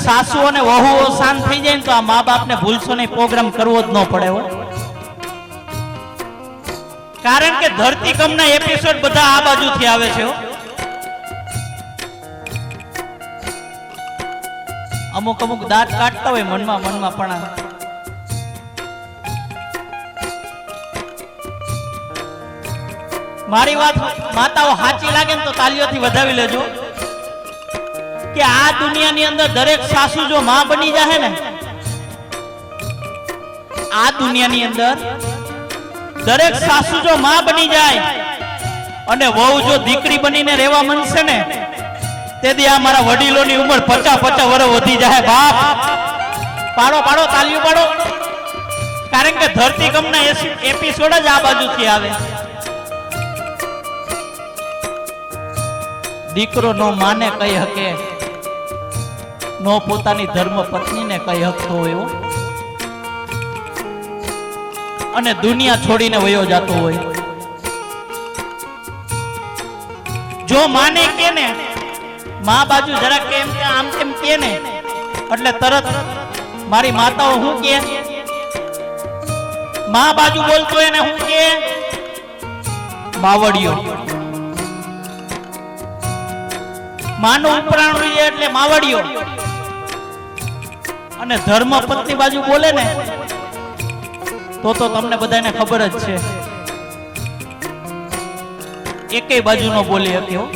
સાસુ અને વહુઓ શાંત થઈ જાય ને તો આ મા બાપને ભૂલશો નહીં, પ્રોગ્રામ કરવો જ ન પડે હો. કારણ કે ધરતીકંપના એપિસોડ બધા આ બાજુથી આવે છે. અમુક અમુક દાંત કાઢતા હોય મનમાં મનમાં પણ મારી વાત માતાઓ સાચી લાગે ને તો તાલીઓથી વધાવી લેજો કે આ દુનિયાની અંદર દરેક સાસુ જો માં બની જાય ને, આ દુનિયાની અંદર દરેક સાસુ જો માં બની જાય અને વહુ જો દીકરી બનીને રહેવા માંડશે ને, તેથી આ મારા વડીલોની ઉંમર 50 વર્ષ વધી જાય. બાપ પાડો પાડો તાલીઓ પાડો. કારણ કે ધરતીકંપના એપિસોડ જ આ બાજુથી આવે. દીકરો નો માને કઈ હકે, નો પોતાની ધર્મ પત્નીને કઈ હકતો હોય અને દુનિયા છોડીને વયો જતો હોય. જો માને કે ને મા બાજુ જરા કેમ કે આમ તેમ કે ને એટલે તરત મારી માતાઓ હું કે મા બાજુ બોલતો એને હું કે માવડિયો. માનું ઉપરાણું એટલે માવડિયો. અને ધર્મ પત્ની બાજુ બોલે ને તો તમને બધાને ખબર જ છે એકેય બાજુ નો બોલી શક્યો.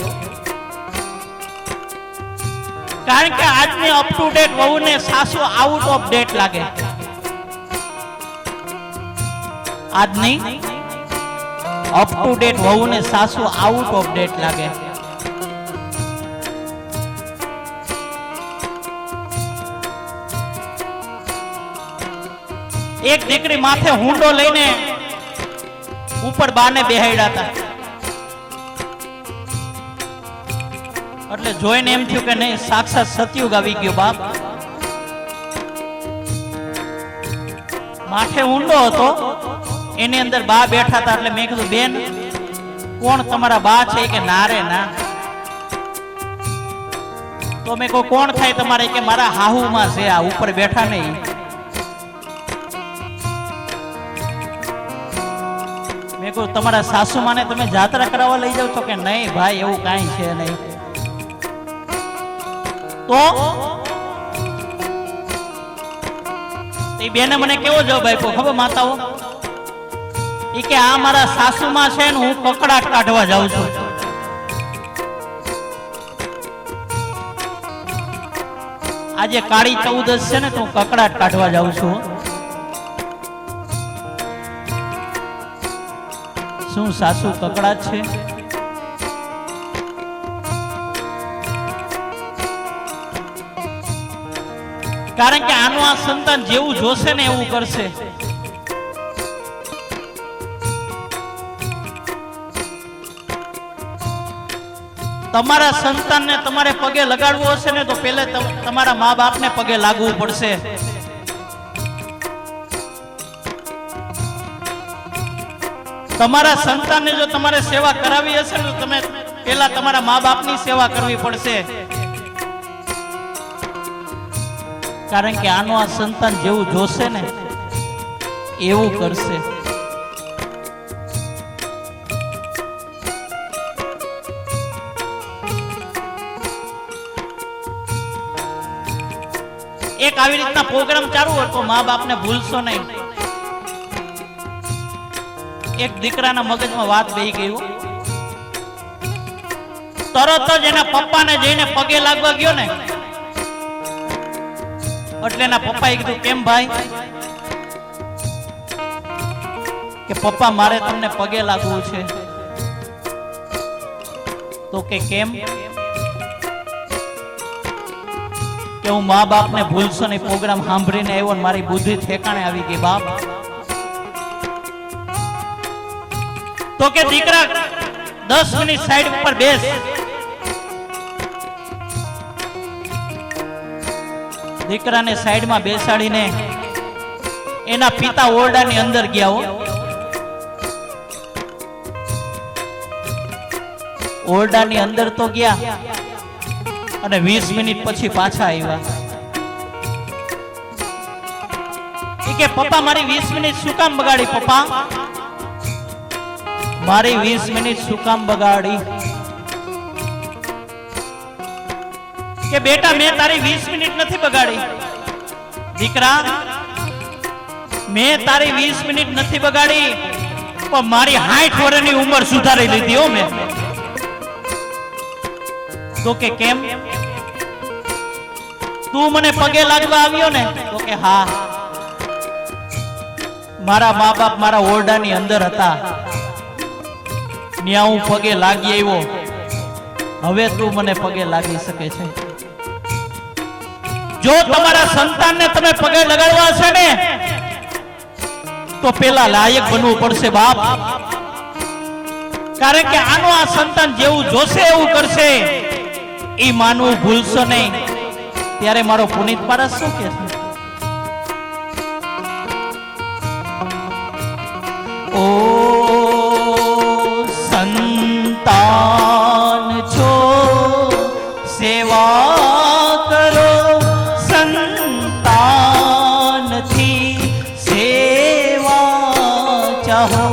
કારણ કે આજની અપ ટુ ડેટ વહુને સાસુ આઉટ ઓફ ડેટ લાગે. આજની અપ ટુ ડેટ વહુને સાસુ આઉટ ઓફ ડેટ લાગે. એક દીકરી માથે હુંડો લઈને ઉપર બાને બેહાડ્યા હતા. એટલે જોઈને એમ થયું કે નહીં, સાક્ષાત સતયુગ આવી ગયો. બાપ માથે હુંડો હતો, એની અંદર બા બેઠા હતા. એટલે મેં કીધું બેન કોણ તમારા બા છે? કે ના રે ના. તો મેં કહ્યું કોણ થાય તમારે? કે મારા હાહુમાં છે, આ ઉપર બેઠા નહીં. મેં કહ્યું તમારા સાસુમાને તમે જાત્રા કરાવવા લઈ જાવ છો? કે નહીં ભાઈ એવું કાંઈ છે નહીં. તો એ બેને મને કેવો જવાબ આપ્યો ખબર માતાઓ? એ કે આ મારા સાસુમાં છે ને હું કકડાટ કાઢવા જાઉં છું. આજે કાળી 14 છે ને તો હું કકડાટ કાઢવા જાઉં છું. શું સાસુ કકડાટ છે? કારણ કે આનું આ સંતાન જેવું જોશે ને એવું કરશે. તમારા સંતાનને તમારે પગે લગાડવો હશે ને તો પહેલા તમારા મા બાપને પગે લાગવું પડશે. તમારા સંતાનને જો તમારે સેવા કરાવી હશે ને તો તમે પહેલા તમારા મા બાપની સેવા કરવી પડશે. કારણ કે આનું આ સંતાન જેવું જોશે ને એવું કરશે. એક આવી રીતના પ્રોગ્રામ ચાલુ હતો, મા બાપને ભૂલશો નહીં. એક દીકરાના મગજમાં વાત બેહી ગઈ. તરત જ એના પપ્પાને જઈને પગે લાગવા ગયો ને એટલે એના પપ્પાએ કીધું કેમ ભાઈ? કે પપ્પા મારે તમને પગે લાગવું છે. તો કે કેમ? કે હું મા બાપને ભૂલશો નહીં પ્રોગ્રામ સાંભળીને આવ્યો ને મારી બુદ્ધિ ઠેકાણે આવી ગઈ. બાપ તો કે દીકરા 10 મિનિટ સાઈડ ઉપર બેસ. દીકરાને સાઈડમાં બેસાડીને એના પિતા ઓરડાની અંદર ગયા. ઓરડાની અંદર તો ગયા અને 20 મિનિટ પછી પાછા આવ્યા. કે પપ્પા મારી 20 મિનિટ શું કામ બગાડી? પપ્પા મારી 20 મિનિટ શું કામ બગાડી? કે બેટા મેં તારી 20 મિનિટ નથી બગાડી દીકરા, મેં તારી 20 મિનિટ નથી બગાડી, પણ મારી 60 વર્ષની ઉંમર સુધારી લીધી હો મેં. તો કે કેમ? તું મને પગે લાગવા આવ્યો ને? તો કે હા, મારા મા બાપ મારા ઓરડાની અંદર હતા, ત્યાં હું પગે લાગી આવ્યો, હવે તું મને પગે લાગી શકે છે? જો તમારા સંતાનને તમે પગે લગાડવા છે ને તો પેલા લાયક બનવું પડશે બાપ, કારણ કે આનો આ સંતાન જેવું જોશે એવું કરશે, એ માનવું ભૂલશો નહીં. ત્યારે મારો પુનિત પારસ શું કહે છે? ઓ સંતાન છો સેવા કરો, સંતાનથી સેવા ચાહો.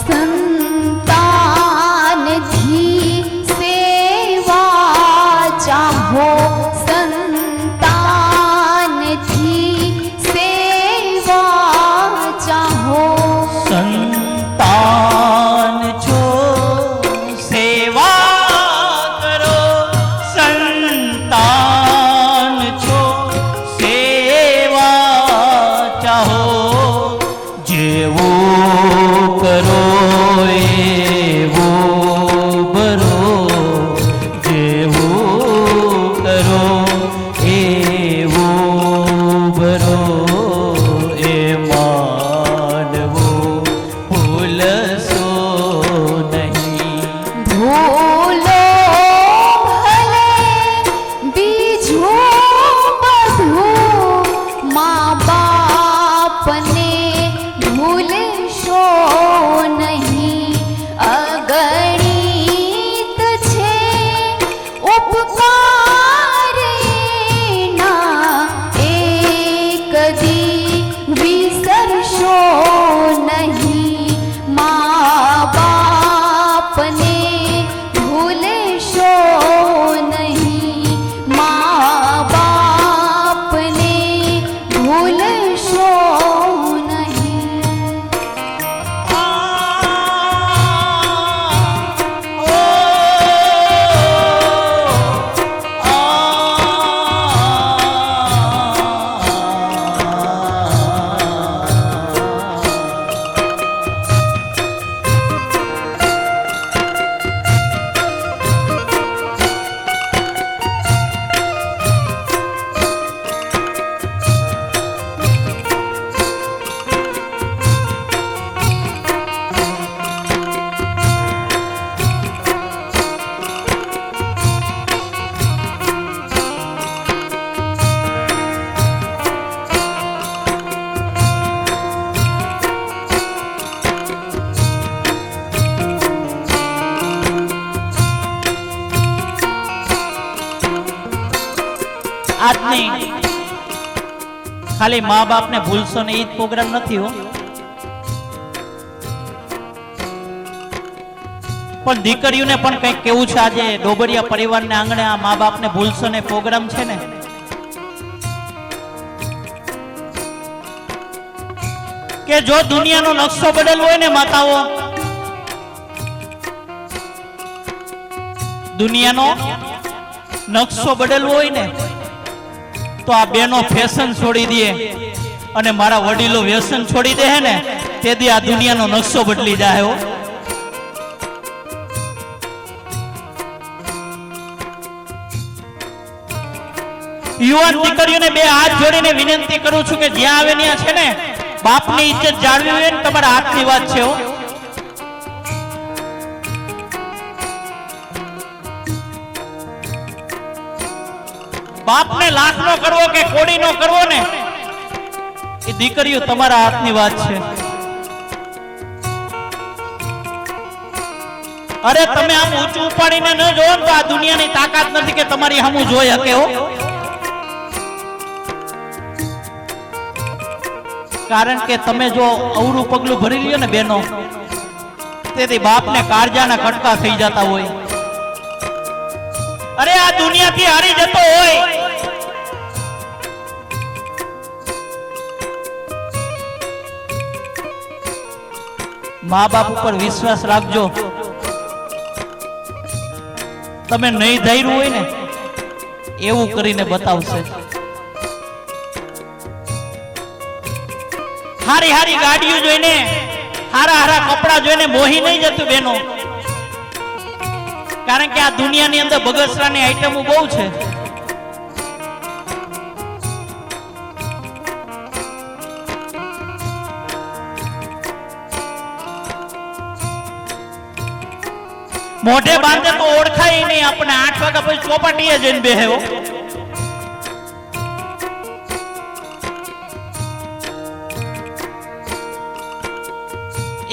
સંતાનથી સેવા ચાહો, સંતાનથી સેવા ચાહો. સંતાન છો સેવા કરો, સંતાન છો સેવા ચાહો. જેવું કરો એવું બરો, જેવું કરો એવું બરો, એ માનવું ભૂલશો નહીં. ભૂલો ભલે બીજું બધું, મા બાપને ભૂલશો નહીં. અગણિત છે ઉપકાર એના, એક દી વિસરશો નહીં. મા બાપને ભૂલશો નહીં, મા બાપને ભૂલશો નહીં. આજની ખાલી મા બાપ ને ભૂલશો ને એ જ પ્રોગ્રામ નથી હો, પણ દીકરીઓને પણ કંઈક કેવું છે. આજે ડોબરિયા પરિવારને આંગણે આ મા બાપ ને ભૂલશો ને પ્રોગ્રામ છે ને, કે જો દુનિયાનો નકશો બદલવો હોય ને માતાઓ, દુનિયાનો નકશો બદલવો હોય ને તો આ બેનો ફેશન છોડી દે અને મારા વડીલો વ્યસન છોડી દે હે ને, તેથી આ દુનિયાનો નકશો બદલી જાય હો. યુવાન દીકરીઓને બે હાથ જોડીને વિનંતી કરું છું કે જ્યાં આવે ત્યાં છે ને બાપની ઇજ્જત જાળવી હોય ને તમારા હાથની વાત છે હો. બાપને લાખ નો કરવો કે કોડી નો કરવો ને, એ દીકરીઓ તમારા હાથની વાત છે. અરે તમે આમ ઊંચું ઉપાડીને ન જોવો તો આ દુનિયાની તાકાત નથી કે તમારી સામું જોઈ શકે હો. કારણ કે તમે જો અવરું પગલું ભરી લ્યો ને બેનો, તેથી બાપને કાળજાના કટકા થઈ જતા હોય. અરે આ દુનિયાથી હારી જતો હોય, મા બાપ ઉપર વિશ્વાસ રાખજો. તમે નહીં ધાર્યું હોય ને એવું કરીને બતાવશે. હારી હારી ગાડીઓ જોઈને, હારા હારા કપડા જોઈને મોહી નહીં જતું બેનો, કારણ કે આ દુનિયાની અંદર બગસરાની આઈટમો બહુ છે. મોઢે બાંધે તો ઓળખાય નહીં આપણે. 8 વાગ્યા પછી ચોપાટીએ જઈને બેહ્યો.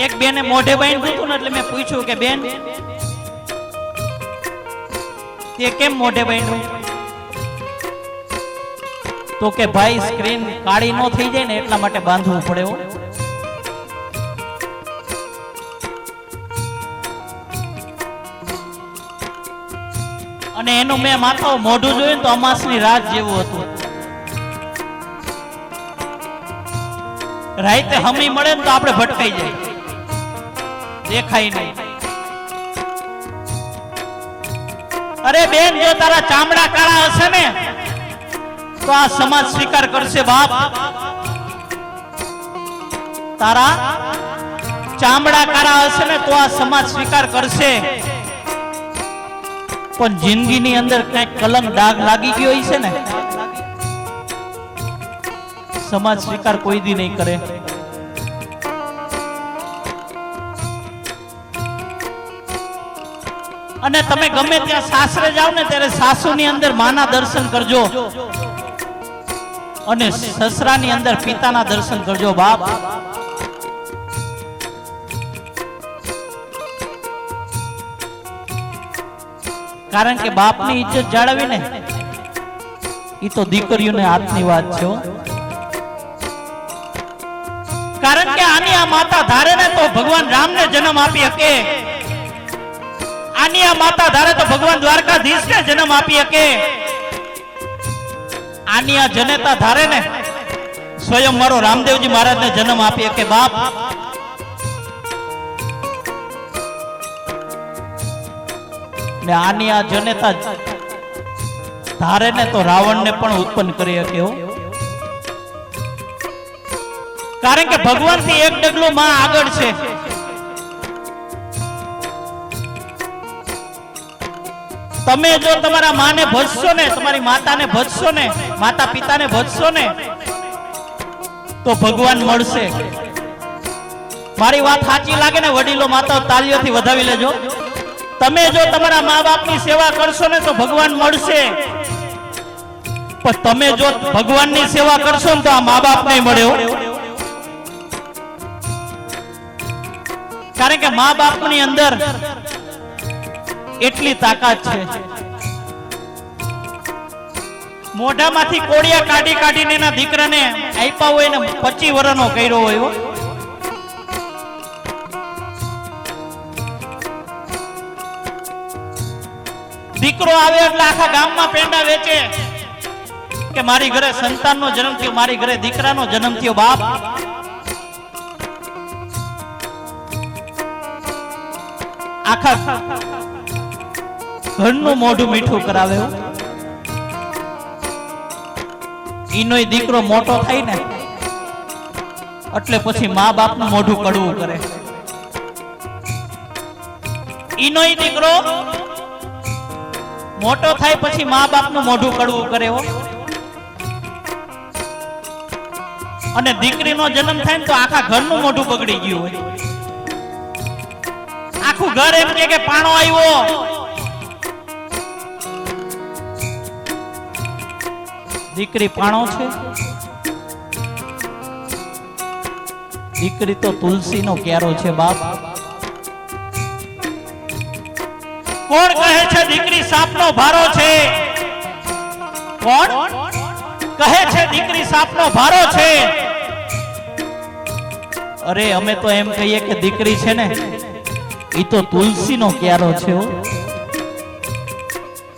એક બેને મોઢે બાંધ્યું હતું ને એટલે મેં પૂછ્યું કે બેન તે કેમ મોઢે બાંધ્યું? તો કે ભાઈ સ્ક્રીન કાળી ન થઈ જાય ને એટલા માટે બાંધવું પડે. અને એનું મેં માથું મોઢું જોયું તો અમાસની રાત જેવું હતું. રાતે હમી મળે ને તો આપણે ભટકાઈ જાય, દેખાય નહીં. અરે બેન, જો તારા ચામડા કાળા હશે ને તો આ સમાજ સ્વીકાર કરશે. બાપ, તારા ચામડા કાળા હશે ને તો આ સમાજ સ્વીકાર કરશે. પણ જિંદગીની અંદર કઈક કલંક ડાઘ લાગી ગયો છે ને, સમાજ સ્વીકાર કોઈ દી નહીં કરે. અને તમે ગમે ત્યાં સાસરે જાઓ ને ત્યારે સાસુની અંદર માના દર્શન કરજો અને સસરાની અંદર પિતાના દર્શન કરજો. બાપ, કારણ કે બાપની ઇજ્જત જાળવી ને એ તો દીકરીઓને હાથની વાત છે. કારણ કે આની આ માતા ધારે ને તો ભગવાન રામને જન્મ આપી શકે. આની આ માતા ધારે તો ભગવાન દ્વારકાધીશને જન્મ આપી શકે. આની આ જનેતા ધારે ને સ્વયં મારો રામદેવજી મહારાજને જન્મ આપી શકે. બાપ, ને આની આ જનેતા ધારે ને તો રાવણને પણ ઉત્પન્ન કરી શકે. કારણ કે ભગવાન થી એક ડગલું માં આગળ છે. તમે જો તમારા માને ભજશો ને, તમારી માતાને ભજશો ને, માતા પિતાને ભજશો ને તો ભગવાન મળશે. મારી વાત સાચી લાગે ને વડીલો માતાઓ તાળીઓથી વધાવી લેજો. તમે જો તમારા મા બાપની સેવા કરશો ને તો ભગવાન મળશે. પણ તમે જો ભગવાનની સેવા કરશો ને તો આ મા બાપ નહીં મળે. કારણ કે મા બાપની અંદર એટલી તાકાત છે. મોઢામાંથી કોડિયા કાઢી કાઢીને એના દીકરાને આપ્યા હોય ને 25 વર્ષનો કર્યો હોય. દીકરો આવે એટલે આખા ગામમાં પેંડા વેચે કે મારી ઘરે સંતાનનો જન્મ થયો, મારી ઘરે દીકરાનો જન્મ થયો. બાપ, આખા ઘરનું મોઢું મીઠું કરાવે. ઈનોય દીકરો મોટો થાય ને એટલે પછી મા બાપનું મોઢું કડવું કરે. ઈનોય દીકરો મોટો થાય પછી મા બાપનું મોઢું કડવું કરે. અને દીકરીનો જન્મ થાય ને તો આખા ઘરનું મોઢું બગડી ગયું હોય. આખું ઘર એમ કે પાણો આવ્યો. દીકરી પાણો છે? દીકરી તો તુલસીનો ક્યારો છે. બાપ, કોણ કહે છે દીકરી સાપનો ભારો છે? કોણ કહે છે દીકરી સાપનો ભારો છે? અરે અમે તો એમ કહીએ કે દીકરી છે ને ઈ તો તુલસીનો ક્યારો છે હો.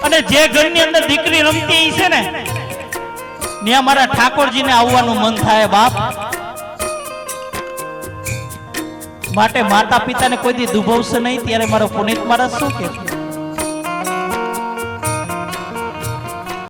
અને જે ઘરની અંદર દીકરી રમતી છે ને ત્યાં મારા ઠાકોરજીને આવવાનું મન થાય બાપ. માટે માતા પિતાને કોઈ દી દુભવશે નહીં. ત્યારે મારો પુનિત મહારાજ શું કે છે?